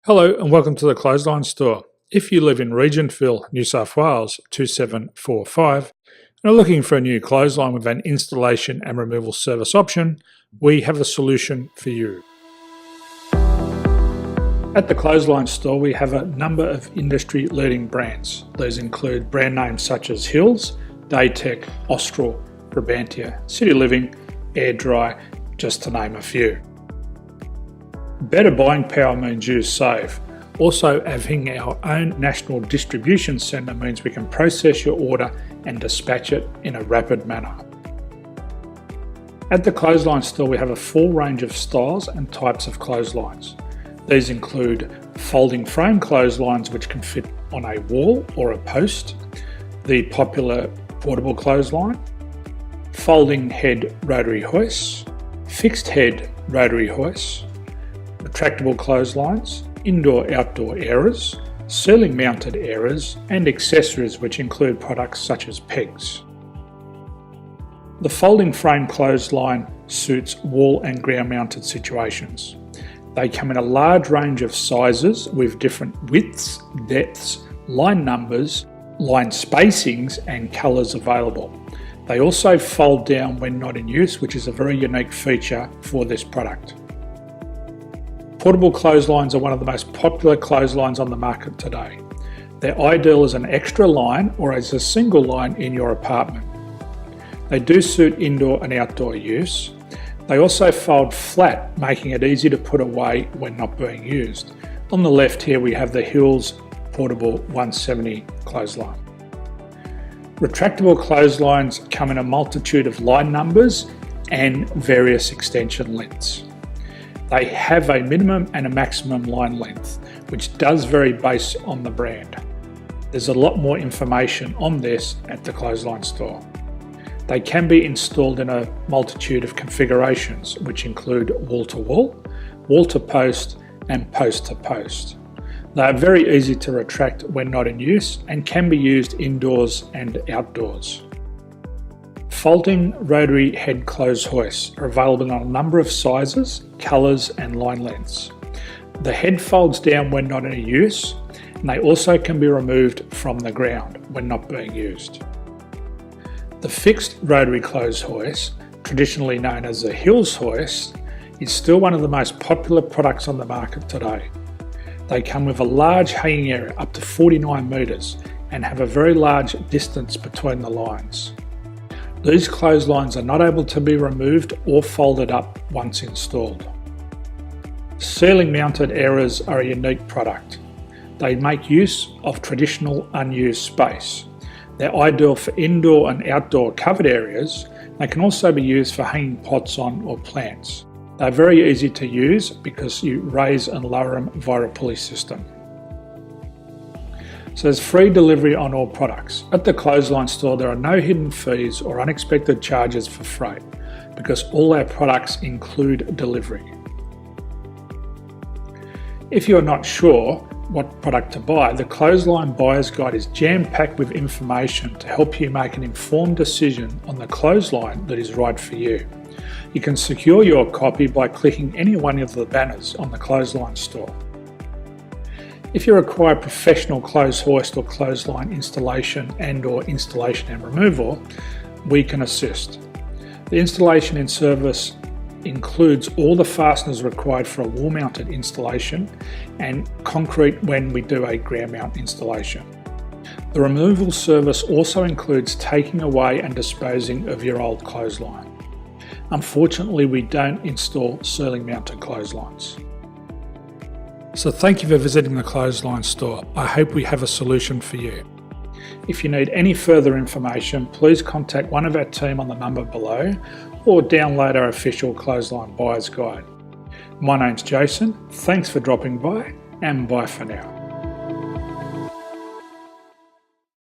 Hello and welcome to the Clothesline Store. If you live in Regentville, New South Wales 2745 and are looking for a new clothesline with an installation and removal service option, we have a solution for you. At the Clothesline Store we have a number of industry leading brands. These include brand names such as Hills, Daytech, Austral, Brabantia, City Living, Air Dry, just to name a few. Better buying power means you save. Also, having our own national distribution centre means we can process your order and dispatch it in a rapid manner. At the Clothesline Store we have a full range of styles and types of clotheslines. These include folding frame clotheslines which can fit on a wall or a post, the popular portable clothesline, folding head rotary hoists, fixed head rotary hoists, retractable clotheslines, indoor-outdoor airers, ceiling mounted airers and accessories which include products such as pegs. The folding frame clothesline suits wall and ground mounted situations. They come in a large range of sizes with different widths, depths, line numbers, line spacings and colours available. They also fold down when not in use, which is a very unique feature for this product. Portable clotheslines are one of the most popular clotheslines on the market today. They're ideal as an extra line or as a single line in your apartment. They do suit indoor and outdoor use. They also fold flat, making it easy to put away when not being used. On the left here we have the Hills Portable 170 clothesline. Retractable clotheslines come in a multitude of line numbers and various extension lengths. They have a minimum and a maximum line length, which does vary based on the brand. There's a lot more information on this at the Clothesline Store. They can be installed in a multitude of configurations, which include wall-to-wall, wall-to-post and post-to-post. They are very easy to retract when not in use and can be used indoors and outdoors. Folding rotary head clothes hoists are available in a number of sizes, colours and line lengths. The head folds down when not in use and they also can be removed from the ground when not being used. The fixed rotary clothes hoist, traditionally known as the Hills hoist, is still one of the most popular products on the market today. They come with a large hanging area up to 49 metres and have a very large distance between the lines. These clotheslines are not able to be removed or folded up once installed. Ceiling mounted airers are a unique product. They make use of traditional unused space. They're ideal for indoor and outdoor covered areas. They can also be used for hanging pots on or plants. They're very easy to use because you raise and lower them via a pulley system. So there's free delivery on all products. At the Clothesline Store there are no hidden fees or unexpected charges for freight because all our products include delivery. If you're not sure what product to buy, the Clothesline Buyer's Guide is jam-packed with information to help you make an informed decision on the clothesline that is right for you. You can secure your copy by clicking any one of the banners on the Clothesline Store. If you require professional clothes hoist or clothesline installation and removal, we can assist. The installation and service includes all the fasteners required for a wall mounted installation and concrete when we do a ground mount installation. The removal service also includes taking away and disposing of your old clothesline. Unfortunately, we don't install ceiling mounted clotheslines. So thank you for visiting the Clothesline Store. I hope we have a solution for you. If you need any further information, please contact one of our team on the number below or download our official Clothesline Buyer's Guide. My name's Jason, thanks for dropping by and bye for now.